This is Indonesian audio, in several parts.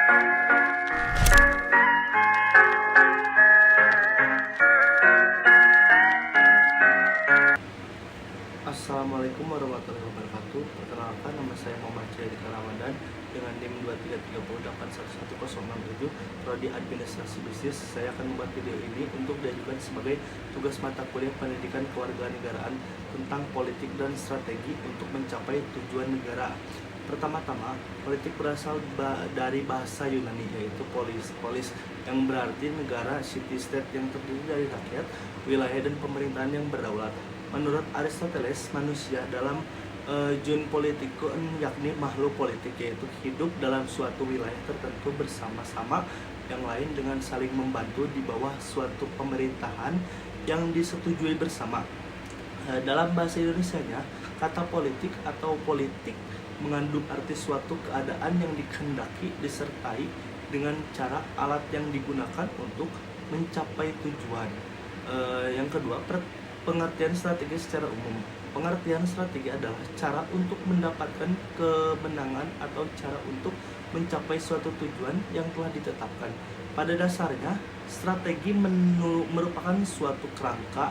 Assalamualaikum warahmatullahi wabarakatuh. Perkenalkan, nama saya Muhammad Jayadika Ramadan dengan NIM 2330811067, Prodi Administrasi Bisnis. Saya akan membuat video ini untuk diajukan sebagai tugas mata kuliah Pendidikan Kewarganegaraan tentang politik dan strategi untuk mencapai tujuan negara. Pertama-tama, politik berasal dari bahasa Yunani, yaitu polis yang berarti negara, city state yang terdiri dari rakyat, wilayah dan pemerintahan yang berdaulat. Menurut Aristoteles, manusia dalam jun politikun, yakni makhluk politik, yaitu hidup dalam suatu wilayah tertentu bersama-sama yang lain dengan saling membantu di bawah suatu pemerintahan yang disetujui bersama. Dalam bahasa Indonesianya, kata politik atau politik mengandung arti suatu keadaan yang dikehendaki disertai dengan cara alat yang digunakan untuk mencapai tujuan. Yang kedua, pengertian strategi secara umum. Pengertian strategi adalah cara untuk mendapatkan kemenangan atau cara untuk mencapai suatu tujuan yang telah ditetapkan. Pada dasarnya, strategi merupakan suatu kerangka,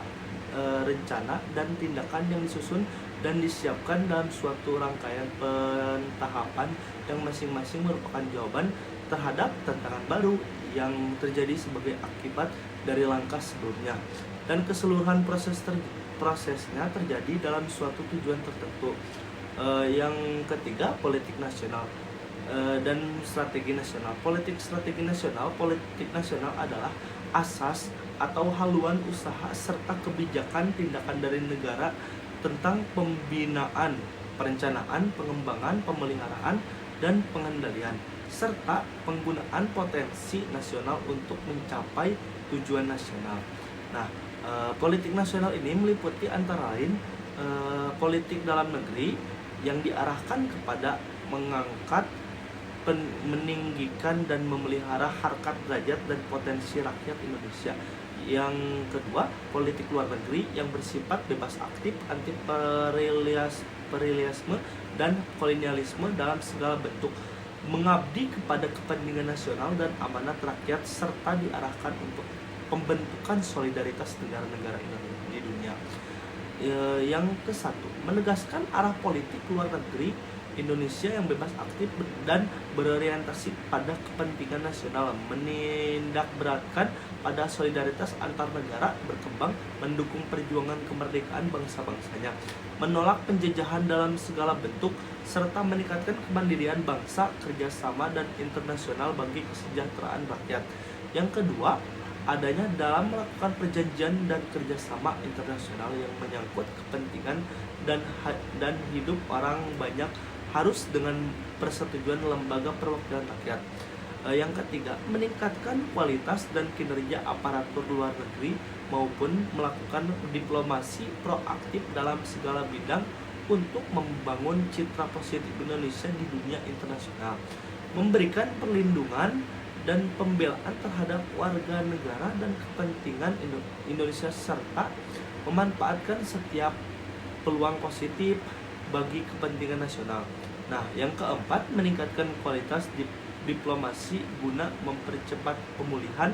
rencana dan tindakan yang disusun dan disiapkan dalam suatu rangkaian pentahapan yang masing-masing merupakan jawaban terhadap tantangan baru yang terjadi sebagai akibat dari langkah sebelumnya, dan keseluruhan prosesnya terjadi dalam suatu tujuan tertentu. Yang ketiga, politik nasional dan strategi nasional. Politik nasional adalah asas atau haluan usaha serta kebijakan tindakan dari negara tentang pembinaan, perencanaan, pengembangan, pemeliharaan, dan pengendalian, serta penggunaan potensi nasional untuk mencapai tujuan nasional. Nah, politik nasional ini meliputi antara lain politik dalam negeri yang diarahkan kepada mengangkat, meninggikan, dan memelihara harkat, derajat, dan potensi rakyat Indonesia. Yang kedua, politik luar negeri yang bersifat bebas aktif, anti imperialisme dan kolonialisme dalam segala bentuk, mengabdi kepada kepentingan nasional dan amanat rakyat, serta diarahkan untuk pembentukan solidaritas negara-negara di dunia. Yang ke-1, menegaskan arah politik luar negeri Indonesia yang bebas aktif dan berorientasi pada kepentingan nasional, menindakberatkan pada solidaritas antar negara berkembang, mendukung perjuangan kemerdekaan bangsa-bangsanya, menolak penjajahan dalam segala bentuk, serta meningkatkan kemandirian bangsa, kerjasama dan internasional bagi kesejahteraan rakyat. Yang kedua, adanya dalam melakukan perjanjian dan kerjasama internasional yang menyangkut kepentingan dan hidup orang banyak harus dengan persetujuan lembaga perwakilan rakyat. Yang ketiga, meningkatkan kualitas dan kinerja aparatur luar negeri maupun melakukan diplomasi proaktif dalam segala bidang untuk membangun citra positif Indonesia di dunia internasional, memberikan perlindungan dan pembelaan terhadap warga negara dan kepentingan Indonesia, serta memanfaatkan setiap peluang positif bagi kepentingan nasional. Nah, yang keempat, meningkatkan kualitas diplomasi guna mempercepat pemulihan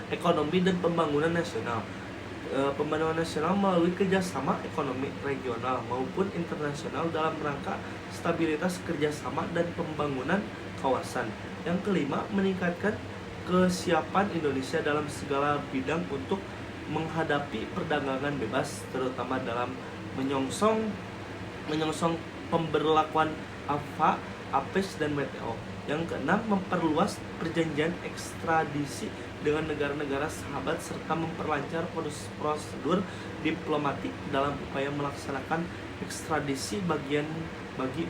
ekonomi dan pembangunan nasional. Pembangunan nasional melalui kerjasama ekonomi regional maupun internasional dalam rangka stabilitas kerjasama dan pembangunan kawasan. Yang kelima, meningkatkan kesiapan Indonesia dalam segala bidang untuk menghadapi perdagangan bebas, terutama dalam menyongsong pemberlakuan AFA, APES, dan WTO. Yang keenam, memperluas perjanjian ekstradisi dengan negara-negara sahabat serta memperlancar prosedur diplomatik dalam upaya melaksanakan ekstradisi bagi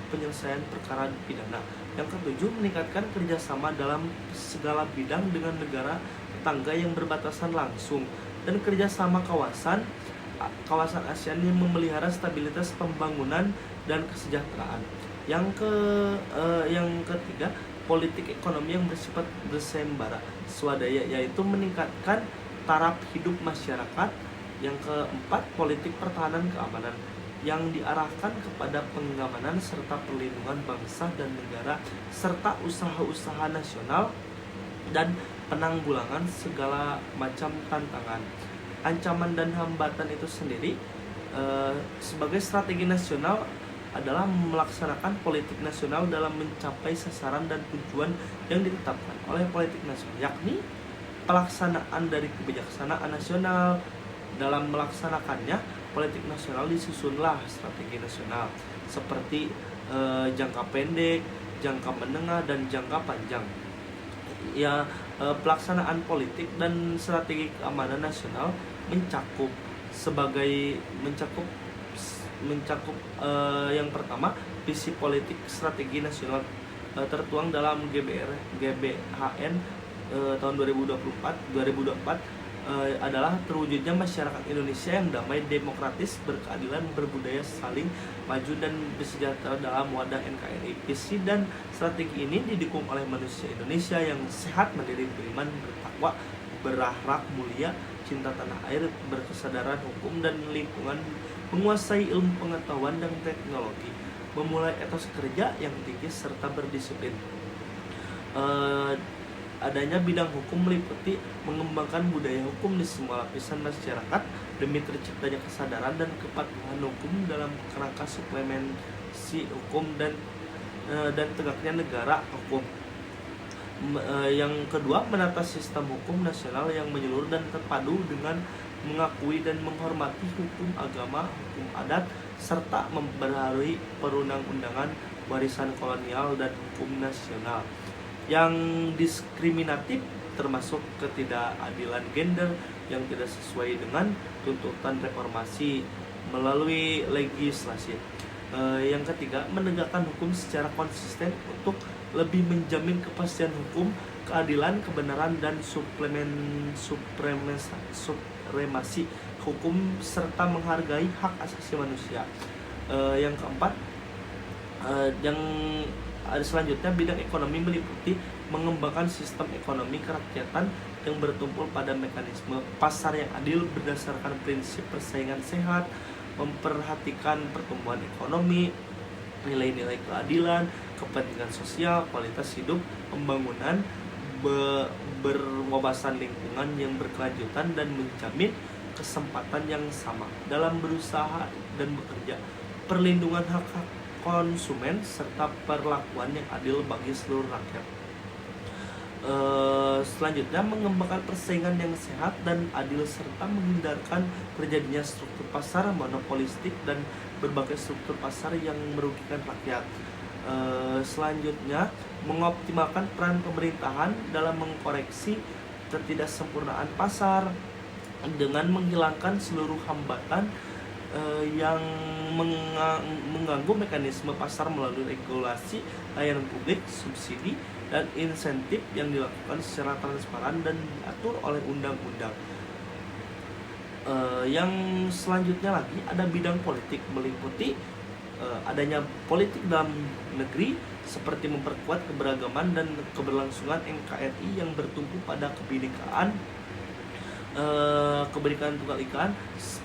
penyelesaian perkara pidana. Yang ketujuh, meningkatkan kerjasama dalam segala bidang dengan negara tetangga yang berbatasan langsung dan kerjasama kawasan ASEAN yang memelihara stabilitas pembangunan dan kesejahteraan. Yang ketiga, politik ekonomi yang bersifat bersembara swadaya, yaitu meningkatkan taraf hidup masyarakat. Yang keempat, politik pertahanan keamanan yang diarahkan kepada pengamanan serta perlindungan bangsa dan negara serta usaha-usaha nasional dan penanggulangan segala macam tantangan, ancaman dan hambatan itu sendiri. Sebagai strategi nasional adalah melaksanakan politik nasional dalam mencapai sasaran dan tujuan yang ditetapkan oleh politik nasional, yakni pelaksanaan dari kebijaksanaan nasional. Dalam melaksanakannya politik nasional disusunlah strategi nasional seperti jangka pendek, jangka menengah, dan jangka panjang. Pelaksanaan politik dan strategi keamanan nasional mencakup yang pertama, visi politik strategi nasional tertuang dalam GBHN tahun 2024 adalah terwujudnya masyarakat Indonesia yang damai, demokratis, berkeadilan, berbudaya, saling maju dan bersejahtera dalam wadah NKRI. Visi dan strategi ini didukung oleh manusia Indonesia yang sehat, mandiri, beriman, bertakwa, berakhlak mulia, cinta tanah air, berkesadaran hukum dan lingkungan, menguasai ilmu pengetahuan dan teknologi, memulai etos kerja yang tinggi serta berdisiplin. Adanya bidang hukum meliputi mengembangkan budaya hukum di semua lapisan masyarakat demi terciptanya kesadaran dan kepatuhan hukum dalam kerangka suplemensi hukum dan tegaknya negara hukum. Yang kedua, menata sistem hukum nasional yang menyeluruh dan terpadu dengan mengakui dan menghormati hukum agama, hukum adat, serta memperbarui perundang-undangan warisan kolonial dan hukum nasional. Yang diskriminatif termasuk ketidakadilan gender yang tidak sesuai dengan tuntutan reformasi melalui legislasi. Yang ketiga, menegakkan hukum secara konsisten untuk lebih menjamin kepastian hukum, keadilan, kebenaran, dan supremasi hukum serta menghargai hak asasi manusia. Yang keempat, yang selanjutnya, bidang ekonomi meliputi mengembangkan sistem ekonomi kerakyatan yang bertumpu pada mekanisme pasar yang adil berdasarkan prinsip persaingan sehat, memperhatikan pertumbuhan ekonomi, nilai-nilai keadilan, kepentingan sosial, kualitas hidup, pembangunan, berwawasan lingkungan yang berkelanjutan, dan menjamin kesempatan yang sama dalam berusaha dan bekerja, perlindungan hak-hak konsumen, serta perlakuan yang adil bagi seluruh rakyat. Selanjutnya, mengembangkan persaingan yang sehat dan adil serta menghindarkan terjadinya struktur pasar monopolistik dan berbagai struktur pasar yang merugikan rakyat. Selanjutnya, mengoptimalkan peran pemerintahan dalam mengkoreksi ketidaksempurnaan pasar dengan menghilangkan seluruh hambatan yang mengganggu mekanisme pasar melalui regulasi, layanan publik, subsidi, dan insentif yang dilakukan secara transparan dan diatur oleh undang-undang. Yang selanjutnya lagi ada bidang politik meliputi adanya politik dalam negeri seperti memperkuat keberagaman dan keberlangsungan NKRI yang bertumpu pada kebinekaan tunggal ika,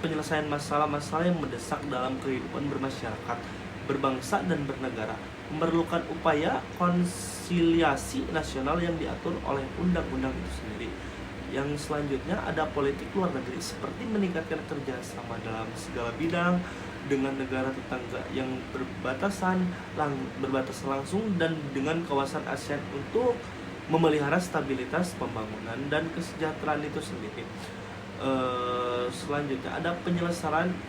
penyelesaian masalah-masalah yang mendesak dalam kehidupan bermasyarakat, berbangsa dan bernegara, memerlukan upaya konsiliasi nasional yang diatur oleh undang-undang itu sendiri. Yang selanjutnya ada politik luar negeri seperti meningkatkan kerjasama dalam segala bidang dengan negara tetangga yang berbatasan langsung dan dengan kawasan ASEAN untuk memelihara stabilitas, pembangunan, dan kesejahteraan itu sendiri. Selanjutnya ada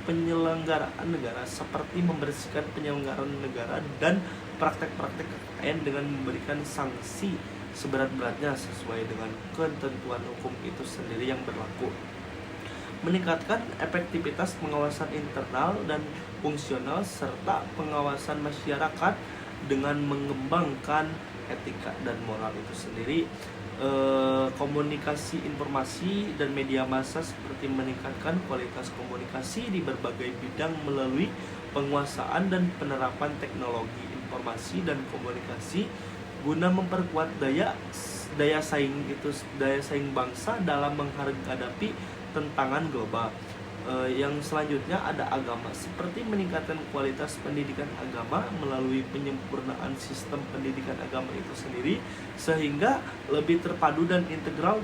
penyelenggaraan negara seperti membersihkan penyelenggaraan negara dan praktek-praktek KKN dengan memberikan sanksi seberat-beratnya sesuai dengan ketentuan hukum itu sendiri yang berlaku. Meningkatkan efektivitas pengawasan internal dan fungsional serta pengawasan masyarakat dengan mengembangkan etika dan moral itu sendiri. Komunikasi informasi dan media massa seperti meningkatkan kualitas komunikasi di berbagai bidang melalui penguasaan dan penerapan teknologi informasi dan komunikasi guna memperkuat daya saing bangsa dalam menghadapi tantangan global. Yang selanjutnya ada agama, seperti meningkatkan kualitas pendidikan agama melalui penyempurnaan sistem pendidikan agama itu sendiri sehingga lebih terpadu dan integral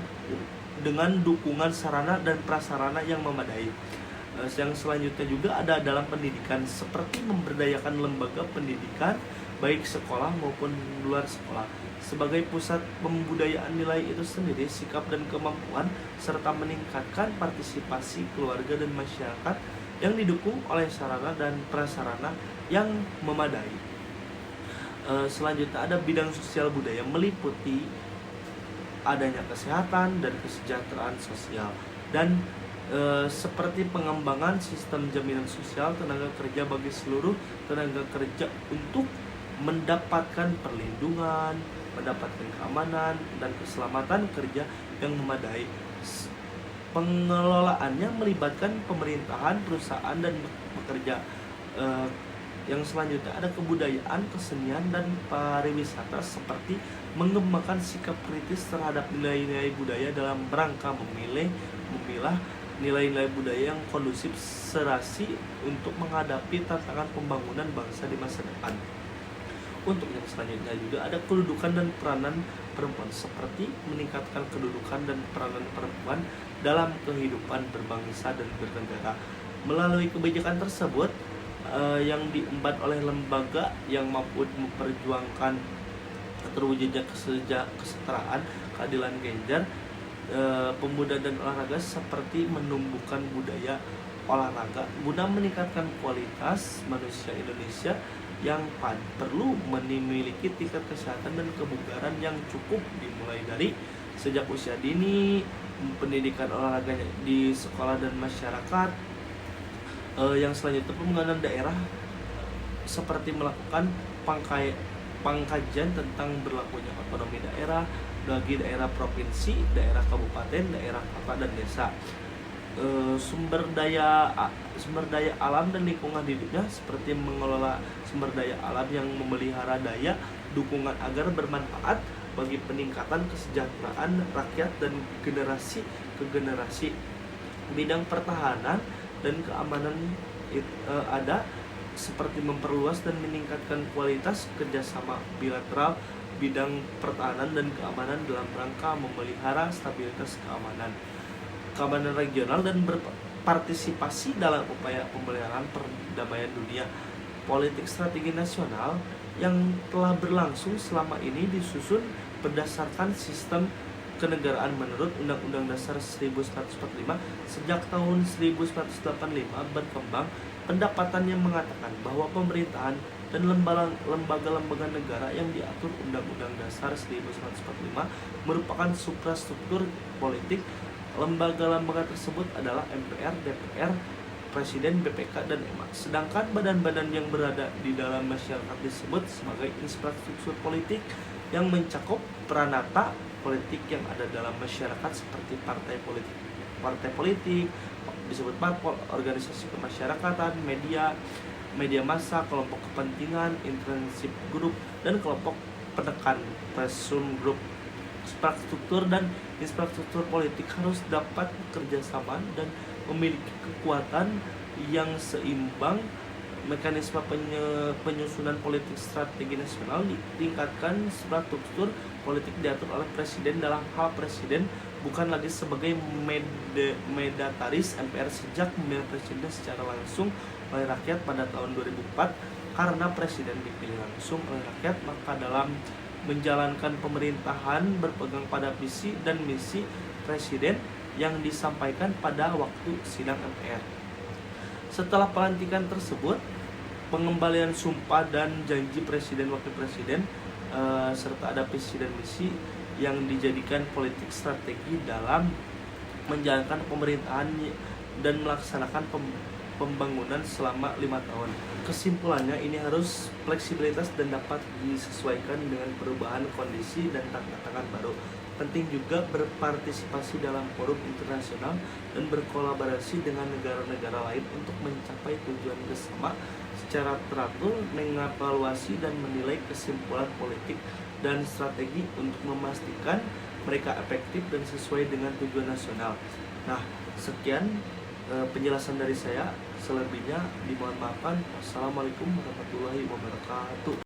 dengan dukungan sarana dan prasarana yang memadai. Yang selanjutnya juga ada dalam pendidikan, seperti memberdayakan lembaga pendidikan baik sekolah maupun luar sekolah sebagai pusat pembudayaan nilai itu sendiri, sikap dan kemampuan, serta meningkatkan partisipasi keluarga dan masyarakat yang didukung oleh sarana dan prasarana yang memadai. Selanjutnya ada bidang sosial budaya, meliputi adanya kesehatan dan kesejahteraan sosial dan seperti pengembangan sistem jaminan sosial tenaga kerja bagi seluruh tenaga kerja untuk mendapatkan perlindungan, mendapatkan keamanan dan keselamatan kerja yang memadai. Pengelolaannya melibatkan pemerintahan, perusahaan dan pekerja. Yang selanjutnya ada kebudayaan, kesenian dan pariwisata, seperti mengembangkan sikap kritis terhadap nilai-nilai budaya dalam rangka memilah nilai-nilai budaya yang kondusif serasi untuk menghadapi tantangan pembangunan bangsa di masa depan. Untuk yang selanjutnya juga ada kedudukan dan peranan perempuan, seperti meningkatkan kedudukan dan peranan perempuan dalam kehidupan berbangsa dan bernegara. Melalui kebijakan tersebut yang diemban oleh lembaga yang mampu memperjuangkan terwujudnya kesetaraan, keadilan gender, pemuda dan olahraga, seperti menumbuhkan budaya olahraga guna meningkatkan kualitas manusia Indonesia yang perlu memiliki tingkat kesehatan dan kebugaran yang cukup, dimulai dari sejak usia dini, pendidikan olahraganya di sekolah dan masyarakat. Yang selanjutnya pembangunan daerah, seperti melakukan pengkajian tentang berlakunya otonomi daerah bagi daerah provinsi, daerah kabupaten, daerah kota dan desa. Sumber daya alam dan lingkungan hidupnya, seperti mengelola sumber daya alam yang memelihara daya dukungan agar bermanfaat bagi peningkatan kesejahteraan rakyat dan generasi ke generasi. Bidang pertahanan dan keamanan ada, seperti memperluas dan meningkatkan kualitas kerjasama bilateral bidang pertahanan dan keamanan dalam rangka memelihara stabilitas keamanan regional dan berpartisipasi dalam upaya pemeliharaan perdamaian dunia. Politik strategi nasional yang telah berlangsung selama ini disusun berdasarkan sistem kenegaraan menurut Undang-Undang Dasar 1945. Sejak tahun 1985 berkembang pendapatan yang mengatakan bahwa pemerintahan dan lembaga-lembaga negara yang diatur Undang-Undang Dasar 1945 merupakan suprastruktur politik. Lembaga-lembaga tersebut adalah MPR, DPR, Presiden, BPK, dan EMA. Sedangkan badan-badan yang berada di dalam masyarakat disebut sebagai infrastruktur politik yang mencakup peranata politik yang ada dalam masyarakat, seperti partai politik disebut parpol, organisasi kemasyarakatan, media massa, kelompok kepentingan, internship group, dan kelompok penekan presum group. Struktur dan infrastruktur politik harus dapat bekerja sama dan memiliki kekuatan yang seimbang. Mekanisme penyusunan politik strategi nasional ditingkatkan. Struktur politik diatur oleh presiden. Dalam hal presiden bukan lagi sebagai mandataris MPR sejak pemilihan presiden secara langsung oleh rakyat pada tahun 2004. Karena presiden dipilih langsung oleh rakyat, maka dalam menjalankan pemerintahan berpegang pada visi dan misi presiden yang disampaikan pada waktu sidang MPR. Setelah pelantikan tersebut, pengembalian sumpah dan janji presiden wakil presiden serta ada visi dan misi yang dijadikan politik strategi dalam menjalankan pemerintahan dan melaksanakan pembangunan selama 5 tahun. Kesimpulannya, ini harus fleksibilitas dan dapat disesuaikan dengan perubahan kondisi dan tantangan baru. Penting juga berpartisipasi dalam forum internasional dan berkolaborasi dengan negara-negara lain untuk mencapai tujuan bersama secara teratur, mengevaluasi dan menilai kesimpulan politik dan strategi untuk memastikan mereka efektif dan sesuai dengan tujuan nasional. Nah, sekian penjelasan dari saya. Selebihnya dimohon maafkan. Wassalamualaikum warahmatullahi wabarakatuh.